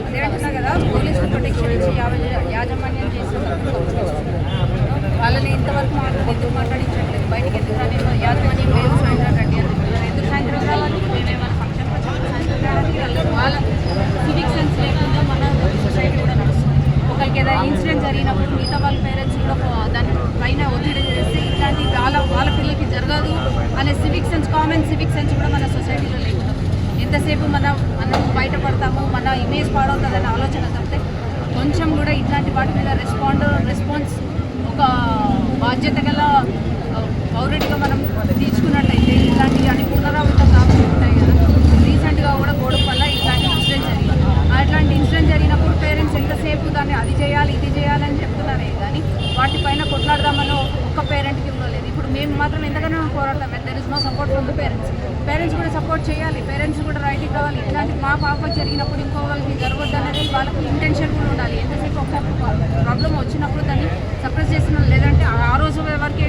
అదే అంటున్నా కదా, పోలీసులు ప్రొటెక్షన్ ఇచ్చి యాజమాన్యం చేస్తున్నారు. వాళ్ళని ఇంతవరకు ఎందుకు మాట్లాడించట్లేదు, బయటకి ఎందుకు రాని యాజమాన్యం లేదు, సాయంత్రం రండి అని చెప్తున్నారు. ఎందుకు సాయంత్రం రావాలి? మేమేమైనా ఫంక్షన్ వచ్చినప్పుడు సాయంత్రం రావడానికి వాళ్ళ సివిక్ సెన్స్ లేకుండా మన సొసైటీ కూడా నడుస్తుంది. ఒకరికి ఏదైనా ఇన్సిడెంట్ జరిగినప్పుడు మిగతా వాళ్ళ పేరెంట్స్ కూడా దాని పైన ఒత్తిడి చేస్తే ఇట్లాంటి వాళ్ళ పిల్లలకి జరగదు అనే civic sense, common civic sense కూడా మన సొసైటీలో లేకుండా ఎంతసేపు మనం బయటపడతాము, మన ఇమేజ్ పాడవుతుందనే ఆలోచన తప్పితే కొంచెం కూడా ఇట్లాంటి వాటి మీద రెస్పాన్స్ ఒక బాధ్యత గల పౌరుడిగా మనం తీసుకున్నట్లయితే ఇట్లాంటివి అని పునరావృతం కాకుండా ఉంటాయి కదా. రీసెంట్గా కూడా గోడకు వల్ల ఇట్లాంటి ఇన్సిడెంట్ జరిగింది. అట్లాంటి ఇన్సిడెంట్ జరిగినప్పుడు పేరెంట్స్ ఎంతసేపు దాన్ని అది చేయాలి ఇది చేయాలని చెప్తున్నారే కానీ వాటిపైన కొట్లాడదామని ఒక్క పేరెంట్కి ఇవ్వలేదు. ఇప్పుడు మేము మాత్రం ఎంతగానో పోరాడతాం. There is no support from the parents కూడా సపోర్ట్ చేయాలి, పేరెంట్స్ కూడా రైట్కి కావాలి. ఇట్లాంటి మా పాపకు జరిగినప్పుడు ఇంకో వాళ్ళకి జరగద్దు అనేది వాళ్ళకి ఇంటెన్షన్ కూడా ఉండాలి. ఎంతసేపు ఒక ప్రాబ్లం వచ్చినప్పుడు దాన్ని సప్రెస్ చేసిన లేదంటే ఆ రోజు వరకు